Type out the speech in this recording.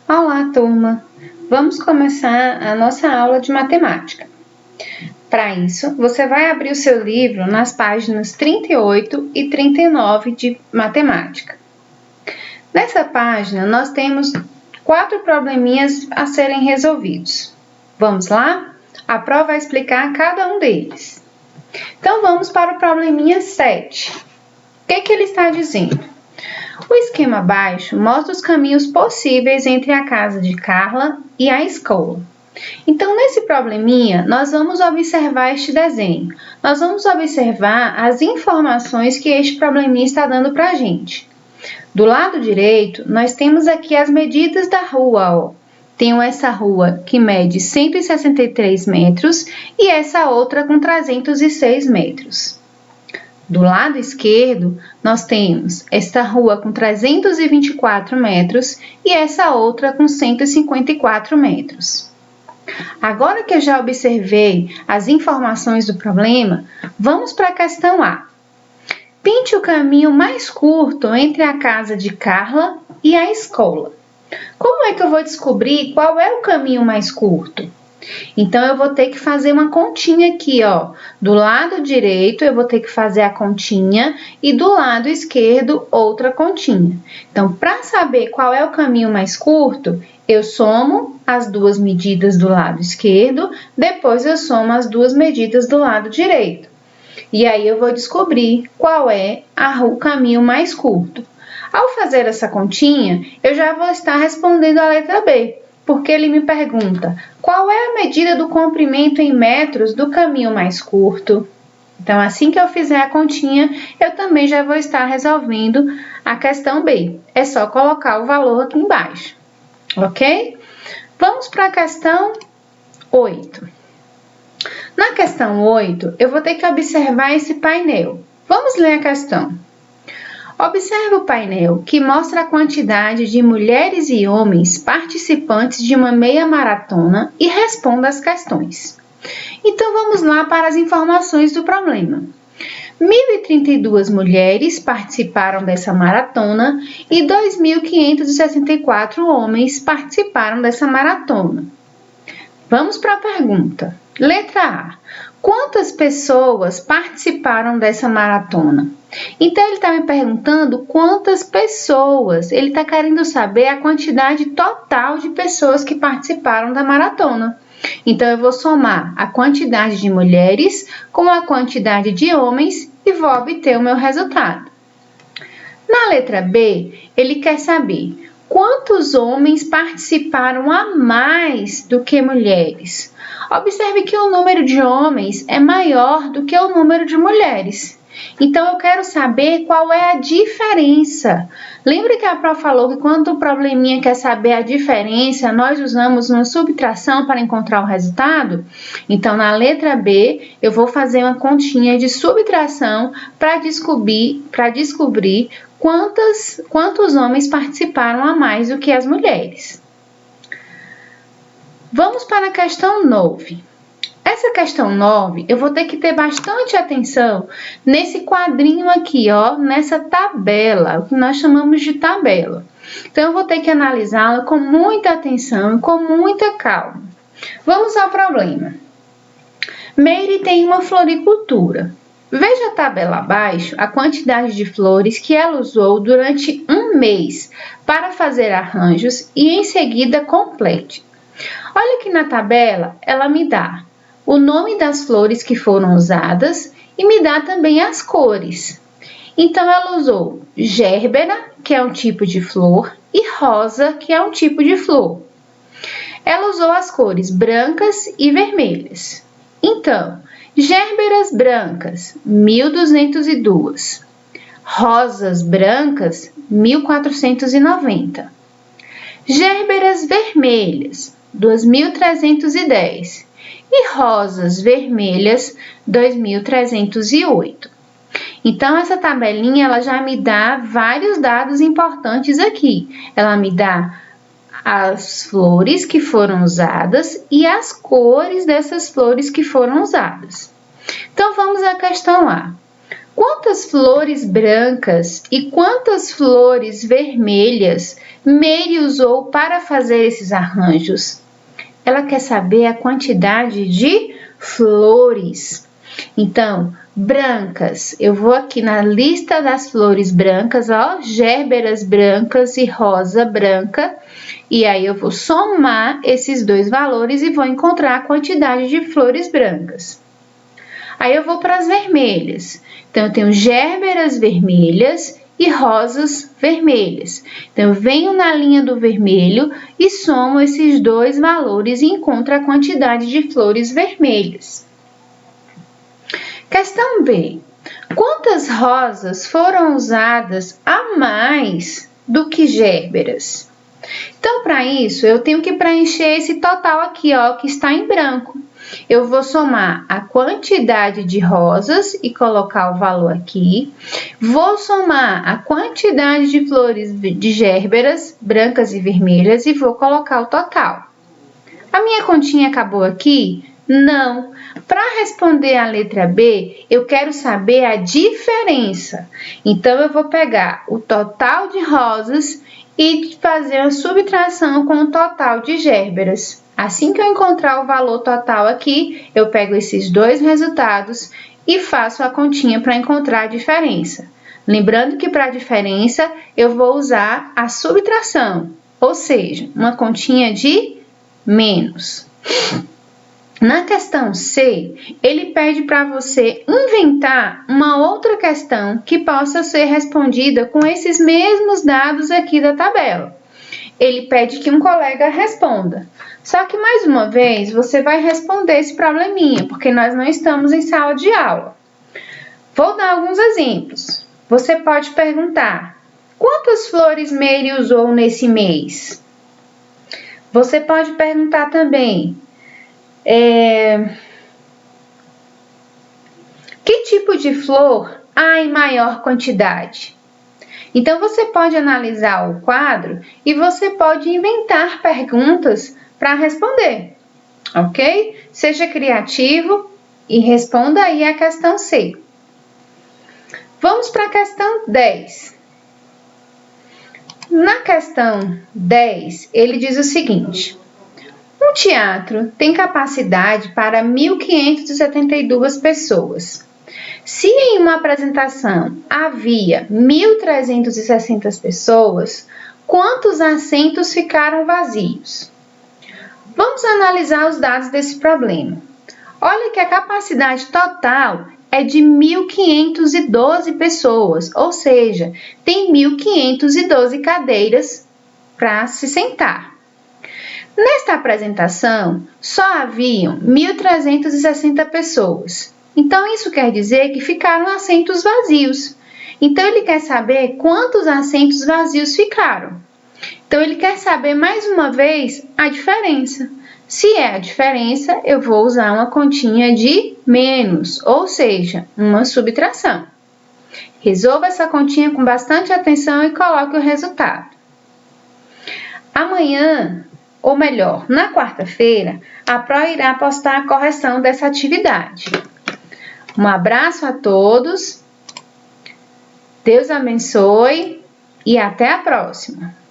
Olá, turma! Vamos começar a nossa aula de matemática. Para isso, você vai abrir o seu livro nas páginas 38 e 39 de matemática. Nessa página, nós temos 4 probleminhas a serem resolvidos. Vamos lá? A prova vai explicar cada um deles. Então, vamos para o probleminha 7. O que ele está dizendo? O esquema abaixo mostra os caminhos possíveis entre a casa de Carla e a escola. Então, nesse probleminha, nós vamos observar este desenho. Nós vamos observar as informações que este probleminha está dando para a gente. Do lado direito, nós temos aqui as medidas da rua, ó. Tenho essa rua que mede 163 metros e essa outra com 306 metros. Do lado esquerdo, nós temos esta rua com 324 metros e essa outra com 154 metros. Agora que eu já observei as informações do problema, vamos para a questão A. Pinte o caminho mais curto entre a casa de Carla e a escola. Como é que eu vou descobrir qual é o caminho mais curto? Então, eu vou ter que fazer uma continha aqui, ó. Do lado direito, eu vou ter que fazer a continha e do lado esquerdo, outra continha. Então, para saber qual é o caminho mais curto, eu somo as duas medidas do lado esquerdo, depois eu somo as duas medidas do lado direito. E aí, eu vou descobrir qual é o caminho mais curto. Ao fazer essa continha, eu já vou estar respondendo a letra B. Porque ele me pergunta, qual é a medida do comprimento em metros do caminho mais curto? Então, assim que eu fizer a continha, eu também já vou estar resolvendo a questão B. É só colocar o valor aqui embaixo, ok? Vamos para a questão 8. Na questão 8, eu vou ter que observar esse painel. Vamos ler a questão. Observe o painel que mostra a quantidade de mulheres e homens participantes de uma meia maratona e responda as questões. Então, vamos lá para as informações do problema. 1.032 mulheres participaram dessa maratona e 2.564 homens participaram dessa maratona. Vamos para a pergunta. Letra A. Quantas pessoas participaram dessa maratona? Então, ele está me perguntando quantas pessoas. Ele está querendo saber a quantidade total de pessoas que participaram da maratona. Então, eu vou somar a quantidade de mulheres com a quantidade de homens e vou obter o meu resultado. Na letra B, ele quer saber quantos homens participaram a mais do que mulheres. Observe que o número de homens é maior do que o número de mulheres. Então, eu quero saber qual é a diferença. Lembra que a prof falou que quando o probleminha quer saber a diferença, nós usamos uma subtração para encontrar o resultado? Então, na letra B, eu vou fazer uma continha de subtração para descobrir quantos homens participaram a mais do que as mulheres. Vamos para a questão 9. Essa questão 9, eu vou ter que ter bastante atenção nesse quadrinho aqui, ó, nessa tabela, o que nós chamamos de tabela. Então, eu vou ter que analisá-la com muita atenção e com muita calma. Vamos ao problema. Meire tem uma floricultura. Veja a tabela abaixo a quantidade de flores que ela usou durante um mês para fazer arranjos e em seguida complete. Olha que na tabela ela me dá o nome das flores que foram usadas e me dá também as cores. Então, ela usou gérbera, que é um tipo de flor, e rosa, que é um tipo de flor. Ela usou as cores brancas e vermelhas. Então, gérberas brancas, 1.202. Rosas brancas, 1.490. Gérberas vermelhas, 2.310. E rosas vermelhas, 2.308. Então, essa tabelinha ela já me dá vários dados importantes aqui. Ela me dá as flores que foram usadas e as cores dessas flores que foram usadas. Então, vamos à questão A. Quantas flores brancas e quantas flores vermelhas Mary usou para fazer esses arranjos? Ela quer saber a quantidade de flores. Então, brancas, eu vou aqui na lista das flores brancas, ó, gérberas brancas e rosa branca, e aí eu vou somar esses dois valores e vou encontrar a quantidade de flores brancas. Aí eu vou para as vermelhas. Então, eu tenho gérberas vermelhas e rosas vermelhas. Então, eu venho na linha do vermelho e somo esses dois valores e encontro a quantidade de flores vermelhas. Questão B. Quantas rosas foram usadas a mais do que gérberas? Então, para isso, eu tenho que preencher esse total aqui, ó, que está em branco. Eu vou somar a quantidade de rosas e colocar o valor aqui. Vou somar a quantidade de flores de gérberas, brancas e vermelhas, e vou colocar o total. A minha continha acabou aqui? Não. Para responder a letra B, eu quero saber a diferença. Então, eu vou pegar o total de rosas e fazer a subtração com o total de gérberas. Assim que eu encontrar o valor total aqui, eu pego esses dois resultados e faço a continha para encontrar a diferença. Lembrando que para a diferença eu vou usar a subtração, ou seja, uma continha de menos. Na questão C, ele pede para você inventar uma outra questão que possa ser respondida com esses mesmos dados aqui da tabela. Ele pede que um colega responda. Só que, mais uma vez, você vai responder esse probleminha, porque nós não estamos em sala de aula. Vou dar alguns exemplos. Você pode perguntar: quantas flores Mary usou nesse mês? Você pode perguntar também: que tipo de flor há em maior quantidade? Então, você pode analisar o quadro e você pode inventar perguntas para responder, ok? Seja criativo e responda aí a questão C. Vamos para a questão 10. Na questão 10, ele diz o seguinte: um teatro tem capacidade para 1.572 pessoas. Se em uma apresentação havia 1.360 pessoas, quantos assentos ficaram vazios? Vamos analisar os dados desse problema. Olha que a capacidade total é de 1.512 pessoas, ou seja, tem 1.512 cadeiras para se sentar. Nesta apresentação, só haviam 1.360 pessoas. Então, isso quer dizer que ficaram assentos vazios. Então, ele quer saber quantos assentos vazios ficaram. Então, ele quer saber, mais uma vez, a diferença. Se é a diferença, eu vou usar uma continha de menos, ou seja, uma subtração. Resolva essa continha com bastante atenção e coloque o resultado. Amanhã, ou melhor, na quarta-feira, a Pro irá postar a correção dessa atividade. Um abraço a todos, Deus abençoe e até a próxima!